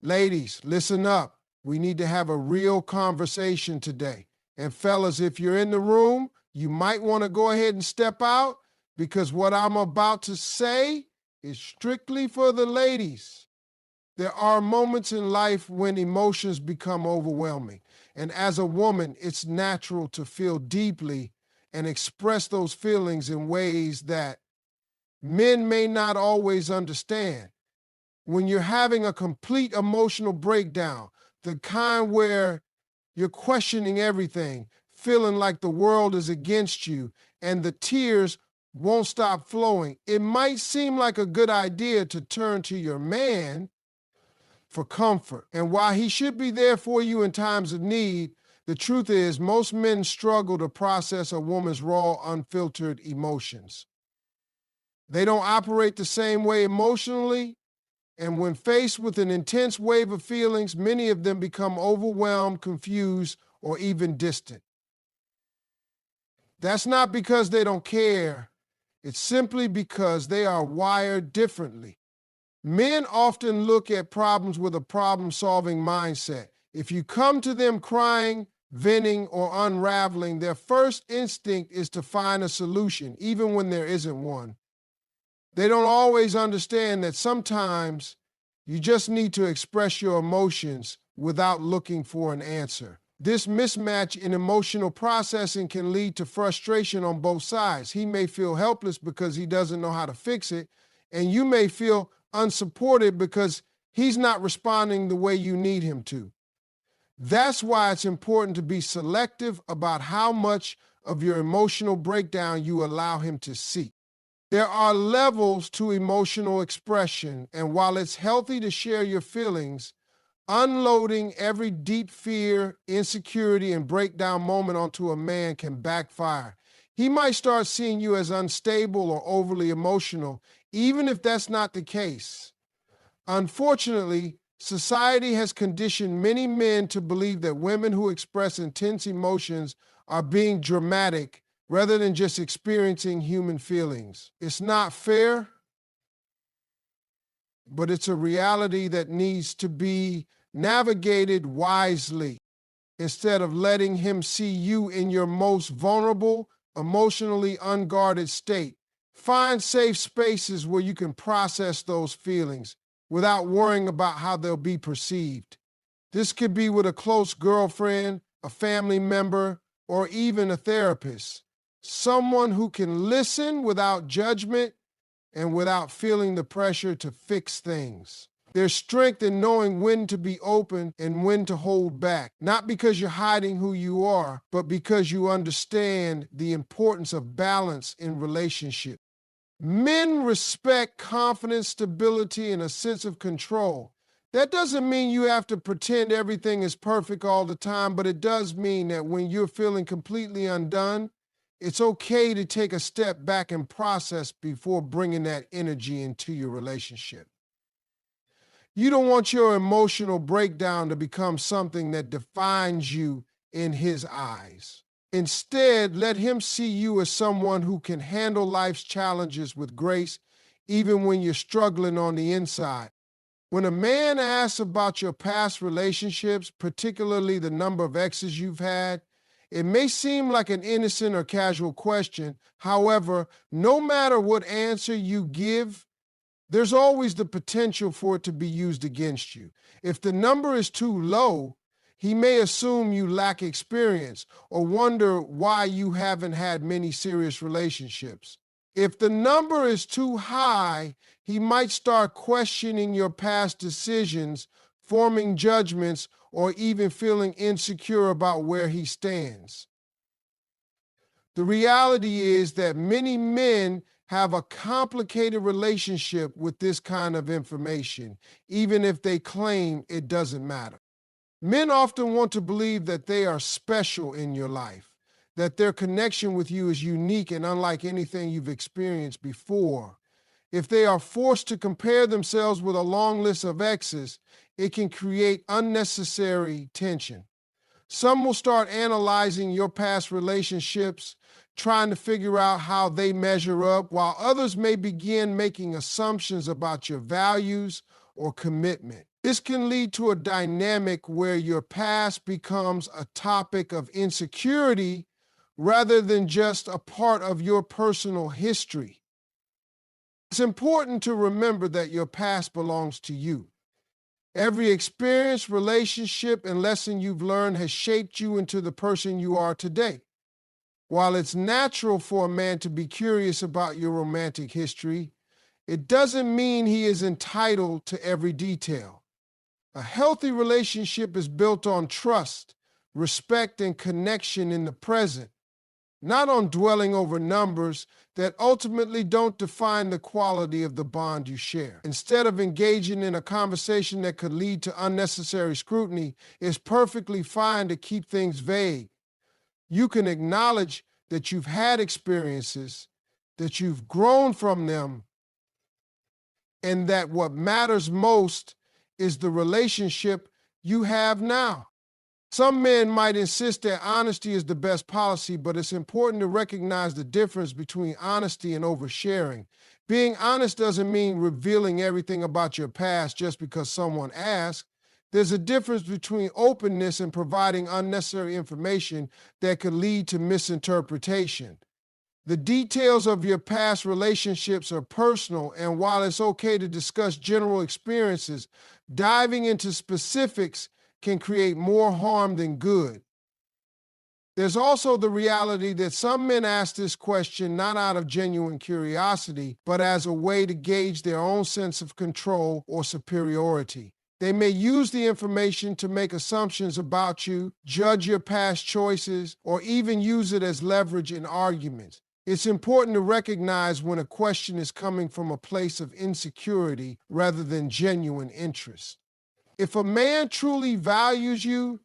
Ladies, listen up. We need to have a real conversation today. And fellas, if you're in the room, you might want to go ahead and step out because what I'm about to say is strictly for the ladies. There are moments in life when emotions become overwhelming. And as a woman, it's natural to feel deeply and express those feelings in ways that men may not always understand. When you're having a complete emotional breakdown, the kind where you're questioning everything, feeling like the world is against you, and the tears won't stop flowing, it might seem like a good idea to turn to your man for comfort. And while he should be there for you in times of need, the truth is most men struggle to process a woman's raw, unfiltered emotions. They don't operate the same way emotionally, and when faced with an intense wave of feelings, many of them become overwhelmed, confused, or even distant. That's not because they don't care. It's simply because they are wired differently. Men often look at problems with a problem-solving mindset. If you come to them crying, venting, or unraveling, their first instinct is to find a solution, even when there isn't one. They don't always understand that sometimes you just need to express your emotions without looking for an answer. This mismatch in emotional processing can lead to frustration on both sides. He may feel helpless because he doesn't know how to fix it, and you may feel unsupported because he's not responding the way you need him to. That's why it's important to be selective about how much of your emotional breakdown you allow him to see. There are levels to emotional expression, and while it's healthy to share your feelings, unloading every deep fear, insecurity, and breakdown moment onto a man can backfire. He might start seeing you as unstable or overly emotional, even if that's not the case. Unfortunately, society has conditioned many men to believe that women who express intense emotions are being dramatic rather than just experiencing human feelings. It's not fair, but it's a reality that needs to be navigated wisely. Instead of letting him see you in your most vulnerable, emotionally unguarded state, find safe spaces where you can process those feelings without worrying about how they'll be perceived. This could be with a close girlfriend, a family member, or even a therapist. Someone who can listen without judgment and without feeling the pressure to fix things. There's strength in knowing when to be open and when to hold back, not because you're hiding who you are, but because you understand the importance of balance in relationships. Men respect confidence, stability, and a sense of control. That doesn't mean you have to pretend everything is perfect all the time, but it does mean that when you're feeling completely undone, it's okay to take a step back and process before bringing that energy into your relationship. You don't want your emotional breakdown to become something that defines you in his eyes. Instead, let him see you as someone who can handle life's challenges with grace, even when you're struggling on the inside. When a man asks about your past relationships, particularly the number of exes you've had, it may seem like an innocent or casual question. However, no matter what answer you give, there's always the potential for it to be used against you. If the number is too low, he may assume you lack experience or wonder why you haven't had many serious relationships. If the number is too high, he might start questioning your past decisions, forming judgments, or even feeling insecure about where he stands. The reality is that many men have a complicated relationship with this kind of information, even if they claim it doesn't matter. Men often want to believe that they are special in your life, that their connection with you is unique and unlike anything you've experienced before. If they are forced to compare themselves with a long list of exes, it can create unnecessary tension. Some will start analyzing your past relationships, trying to figure out how they measure up, while others may begin making assumptions about your values or commitment. This can lead to a dynamic where your past becomes a topic of insecurity rather than just a part of your personal history. It's important to remember that your past belongs to you. Every experience, relationship, and lesson you've learned has shaped you into the person you are today. While it's natural for a man to be curious about your romantic history, it doesn't mean he is entitled to every detail. A healthy relationship is built on trust, respect, and connection in the present, not on dwelling over numbers that ultimately don't define the quality of the bond you share. Instead of engaging in a conversation that could lead to unnecessary scrutiny, it's perfectly fine to keep things vague. You can acknowledge that you've had experiences, that you've grown from them, and that what matters most is the relationship you have now. Some men might insist that honesty is the best policy, but it's important to recognize the difference between honesty and oversharing. Being honest doesn't mean revealing everything about your past just because someone asks. There's a difference between openness and providing unnecessary information that could lead to misinterpretation. The details of your past relationships are personal, and while it's okay to discuss general experiences, diving into specifics can create more harm than good. There's also the reality that some men ask this question not out of genuine curiosity, but as a way to gauge their own sense of control or superiority. They may use the information to make assumptions about you, judge your past choices, or even use it as leverage in arguments. It's important to recognize when a question is coming from a place of insecurity rather than genuine interest. If a man truly values you,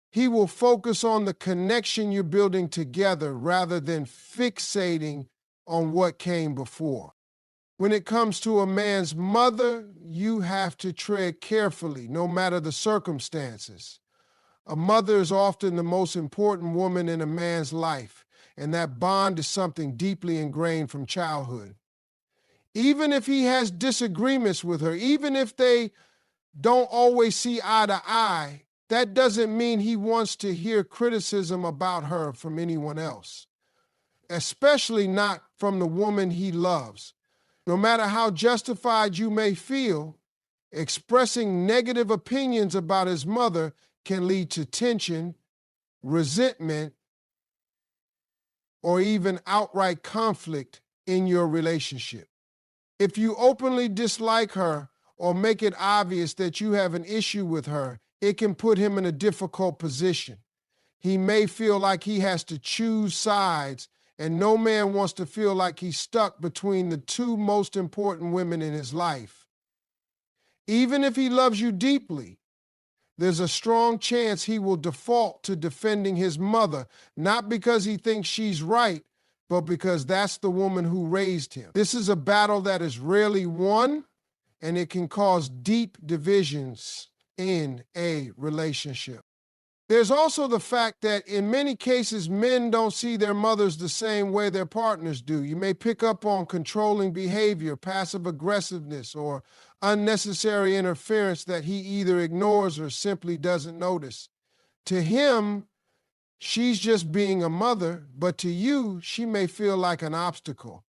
he will focus on the connection you're building together rather than fixating on what came before. When it comes to a man's mother, you have to tread carefully, no matter the circumstances. A mother is often the most important woman in a man's life, and that bond is something deeply ingrained from childhood. Even if he has disagreements with her, even if they don't always see eye to eye, that doesn't mean he wants to hear criticism about her from anyone else, especially not from the woman he loves. No matter how justified you may feel, expressing negative opinions about his mother can lead to tension, resentment, or even outright conflict in your relationship. If you openly dislike her or make it obvious that you have an issue with her, it can put him in a difficult position. He may feel like he has to choose sides, and no man wants to feel like he's stuck between the two most important women in his life. Even if he loves you deeply, there's a strong chance he will default to defending his mother, not because he thinks she's right, but because that's the woman who raised him. This is a battle that is rarely won, and it can cause deep divisions in a relationship. There's also the fact that in many cases, men don't see their mothers the same way their partners do. You may pick up on controlling behavior, passive aggressiveness, or unnecessary interference that he either ignores or simply doesn't notice. To him, she's just being a mother, but to you, she may feel like an obstacle.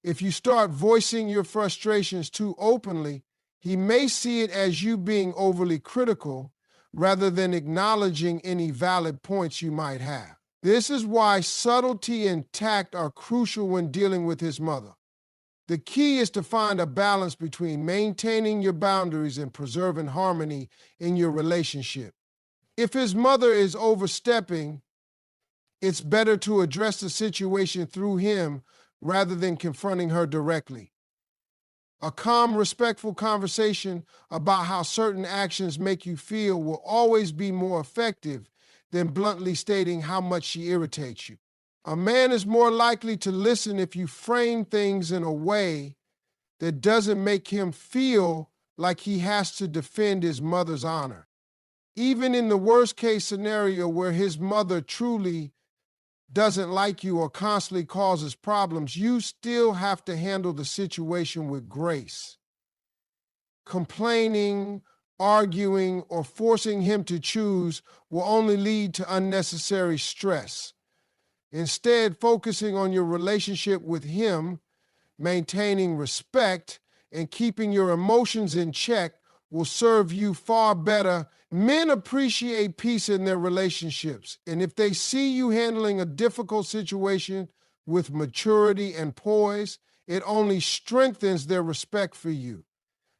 If you start voicing your frustrations too openly, he may see it as you being overly critical rather than acknowledging any valid points you might have. This is why subtlety and tact are crucial when dealing with his mother. The key is to find a balance between maintaining your boundaries and preserving harmony in your relationship. If his mother is overstepping, it's better to address the situation through him rather than confronting her directly. A calm, respectful conversation about how certain actions make you feel will always be more effective than bluntly stating how much she irritates you. A man is more likely to listen if you frame things in a way that doesn't make him feel like he has to defend his mother's honor. Even in the worst case scenario where his mother truly doesn't like you or constantly causes problems, you still have to handle the situation with grace. Complaining, arguing, or forcing him to choose will only lead to unnecessary stress. Instead, focusing on your relationship with him, maintaining respect, and keeping your emotions in check will serve you far better. Men appreciate peace in their relationships, and if they see you handling a difficult situation with maturity and poise, it only strengthens their respect for you.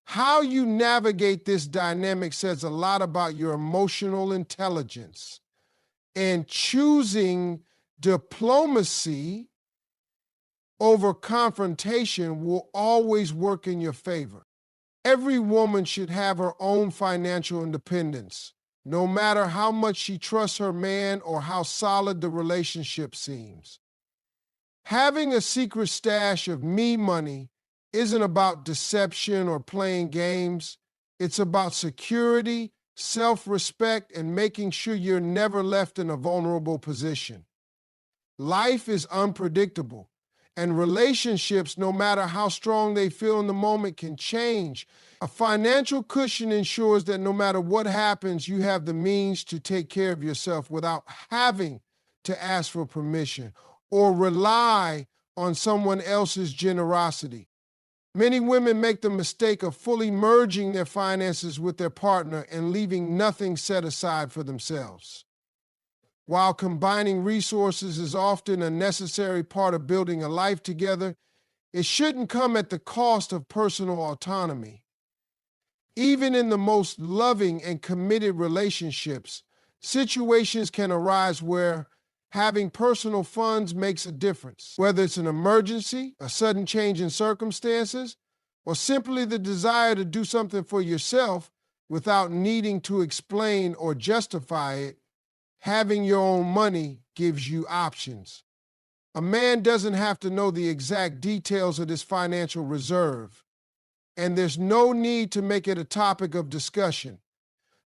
How you navigate this dynamic says a lot about your emotional intelligence, and choosing diplomacy over confrontation will always work in your favor. Every woman should have her own financial independence, no matter how much she trusts her man or how solid the relationship seems. Having a secret stash of me money isn't about deception or playing games. It's about security, self-respect, and making sure you're never left in a vulnerable position. Life is unpredictable, and relationships, no matter how strong they feel in the moment, can change. A financial cushion ensures that no matter what happens, you have the means to take care of yourself without having to ask for permission or rely on someone else's generosity. Many women make the mistake of fully merging their finances with their partner and leaving nothing set aside for themselves. While combining resources is often a necessary part of building a life together, it shouldn't come at the cost of personal autonomy. Even in the most loving and committed relationships, situations can arise where having personal funds makes a difference, whether it's an emergency, a sudden change in circumstances, or simply the desire to do something for yourself without needing to explain or justify it. Having your own money gives you options. A man doesn't have to know the exact details of this financial reserve, and there's no need to make it a topic of discussion.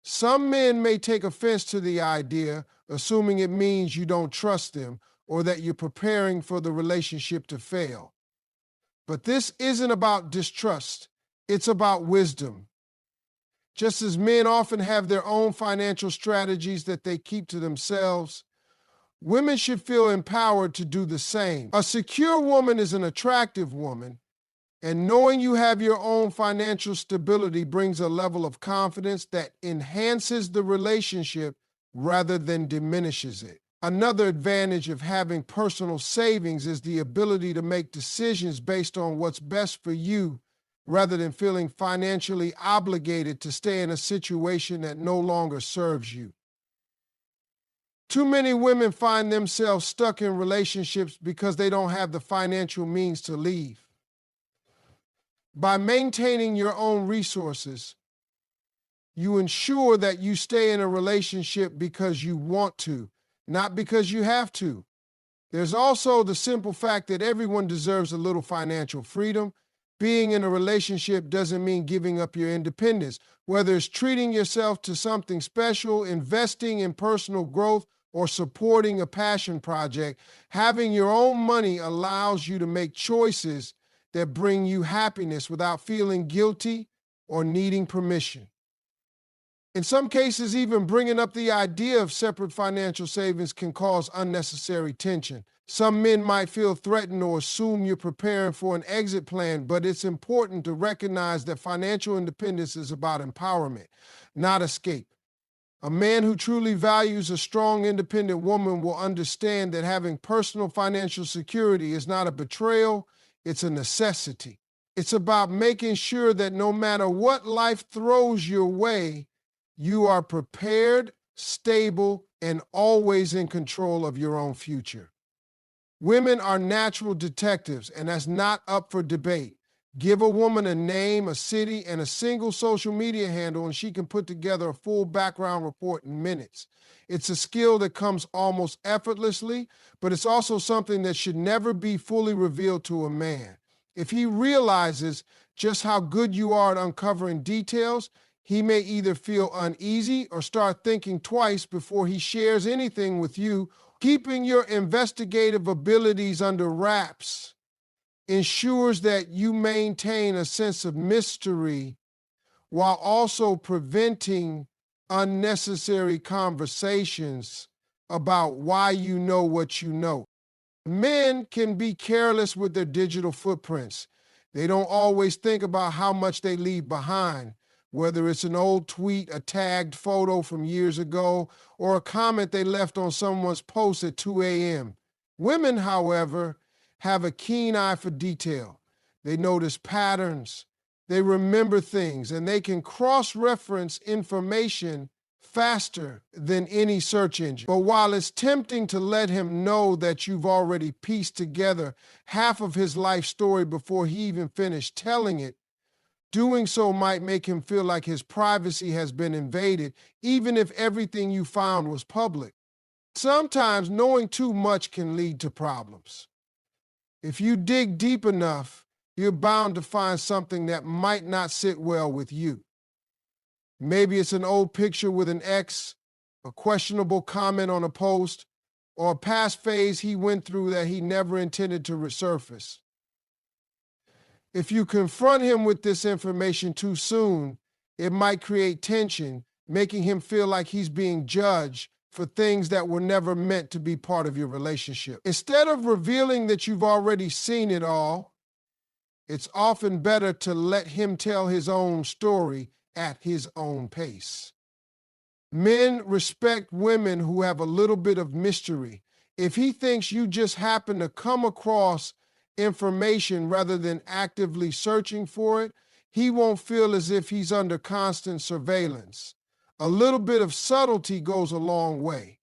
Some men may take offense to the idea, assuming it means you don't trust them or that you're preparing for the relationship to fail. But this isn't about distrust, it's about wisdom. Just as men often have their own financial strategies that they keep to themselves, women should feel empowered to do the same. A secure woman is an attractive woman, and knowing you have your own financial stability brings a level of confidence that enhances the relationship rather than diminishes it. Another advantage of having personal savings is the ability to make decisions based on what's best for you rather than feeling financially obligated to stay in a situation that no longer serves you. Too many women find themselves stuck in relationships because they don't have the financial means to leave. By maintaining your own resources, you ensure that you stay in a relationship because you want to, not because you have to. There's also the simple fact that everyone deserves a little financial freedom. Being in a relationship doesn't mean giving up your independence. Whether it's treating yourself to something special, investing in personal growth, or supporting a passion project, having your own money allows you to make choices that bring you happiness without feeling guilty or needing permission. In some cases, even bringing up the idea of separate financial savings can cause unnecessary tension. Some men might feel threatened or assume you're preparing for an exit plan, but it's important to recognize that financial independence is about empowerment, not escape. A man who truly values a strong, independent woman will understand that having personal financial security is not a betrayal, it's a necessity. It's about making sure that no matter what life throws your way, you are prepared, stable, and always in control of your own future. Women are natural detectives, and that's not up for debate. Give a woman a name, a city, and a single social media handle, and she can put together a full background report in minutes. It's a skill that comes almost effortlessly, but it's also something that should never be fully revealed to a man. If he realizes just how good you are at uncovering details, he may either feel uneasy or start thinking twice before he shares anything with you. Keeping your investigative abilities under wraps ensures that you maintain a sense of mystery while also preventing unnecessary conversations about why you know what you know. Men can be careless with their digital footprints. They don't always think about how much they leave behind, whether it's an old tweet, a tagged photo from years ago, or a comment they left on someone's post at 2 a.m. Women, however, have a keen eye for detail. They notice patterns, they remember things, and they can cross-reference information faster than any search engine. But while it's tempting to let him know that you've already pieced together half of his life story before he even finished telling it, doing so might make him feel like his privacy has been invaded, even if everything you found was public. Sometimes knowing too much can lead to problems. If you dig deep enough, you're bound to find something that might not sit well with you. Maybe it's an old picture with an ex, a questionable comment on a post, or a past phase he went through that he never intended to resurface. If you confront him with this information too soon, it might create tension, making him feel like he's being judged for things that were never meant to be part of your relationship. Instead of revealing that you've already seen it all, it's often better to let him tell his own story at his own pace. Men respect women who have a little bit of mystery. If he thinks you just happen to come across information rather than actively searching for it, he won't feel as if he's under constant surveillance. A little bit of subtlety goes a long way.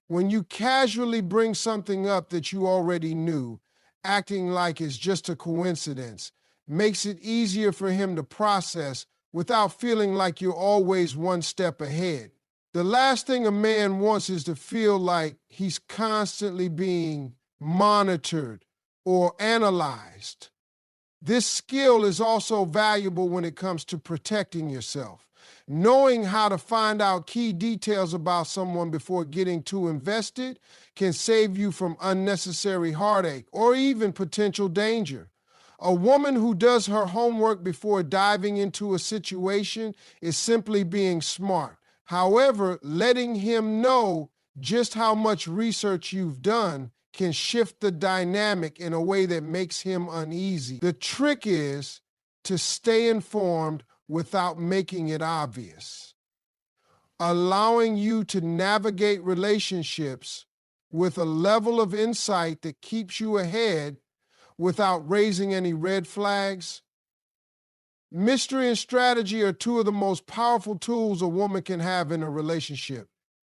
When you casually bring something up that you already knew, acting like it's just a coincidence, makes it easier for him to process without feeling like you're always one step ahead. The last thing a man wants is to feel like he's constantly being monitored or analyzed. This skill is also valuable when it comes to protecting yourself. Knowing how to find out key details about someone before getting too invested can save you from unnecessary heartache or even potential danger. A woman who does her homework before diving into a situation is simply being smart. However, letting him know just how much research you've done can shift the dynamic in a way that makes him uneasy. The trick is to stay informed without making it obvious. Allowing you to navigate relationships with a level of insight that keeps you ahead without raising any red flags. Mystery and strategy are two of the most powerful tools a woman can have in a relationship.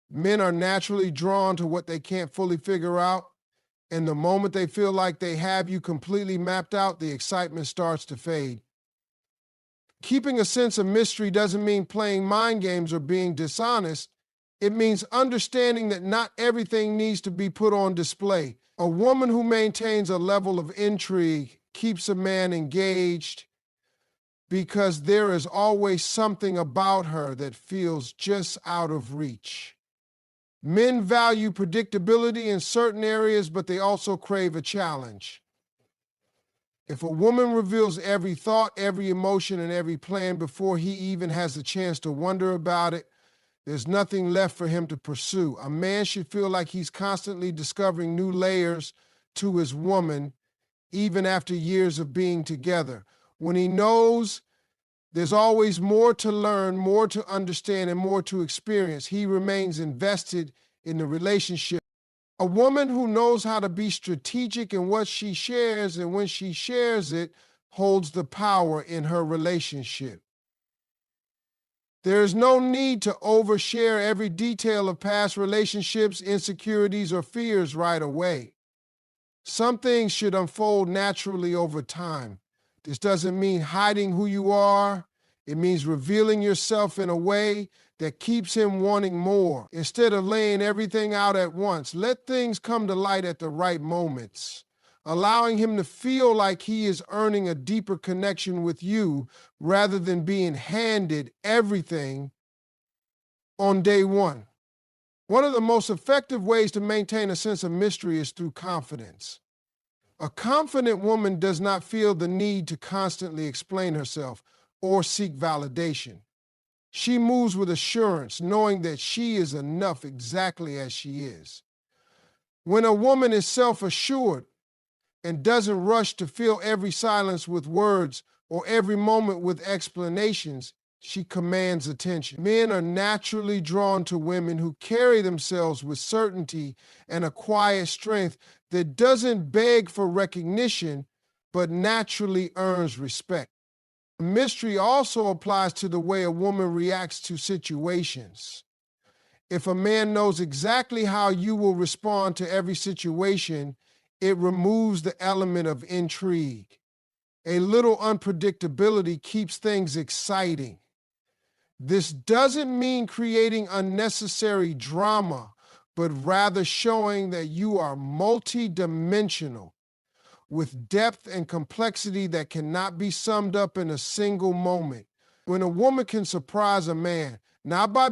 Men are naturally drawn to what they can't fully figure out, and the moment they feel like they have you completely mapped out, the excitement starts to fade. Keeping a sense of mystery doesn't mean playing mind games or being dishonest. It means understanding that not everything needs to be put on display. A woman who maintains a level of intrigue keeps a man engaged because there is always something about her that feels just out of reach. Men value predictability in certain areas, but they also crave a challenge. If a woman reveals every thought, every emotion, and every plan before he even has a chance to wonder about it, there's nothing left for him to pursue. A man should feel like he's constantly discovering new layers to his woman, even after years of being together. When he knows there's always more to learn, more to understand, and more to experience, he remains invested in the relationship. A woman who knows how to be strategic in what she shares and when she shares it holds the power in her relationship. There is no need to overshare every detail of past relationships, insecurities, or fears right away. Some things should unfold naturally over time. This doesn't mean hiding who you are. It means revealing yourself in a way that keeps him wanting more. Instead of laying everything out at once, let things come to light at the right moments, allowing him to feel like he is earning a deeper connection with you rather than being handed everything on day one. One of the most effective ways to maintain a sense of mystery is through confidence. A confident woman does not feel the need to constantly explain herself. or seek validation. She moves with assurance, knowing that she is enough exactly as she is. When a woman is self-assured and doesn't rush to fill every silence with words or every moment with explanations, she commands attention. Men are naturally drawn to women who carry themselves with certainty and a quiet strength that doesn't beg for recognition, but naturally earns respect. Mystery also applies to the way a woman reacts to situations. If a man knows exactly how you will respond to every situation, it removes the element of intrigue. A little unpredictability keeps things exciting. This doesn't mean creating unnecessary drama, but rather showing that you are multidimensional, with depth and complexity that cannot be summed up in a single moment. When a woman can surprise a man, not by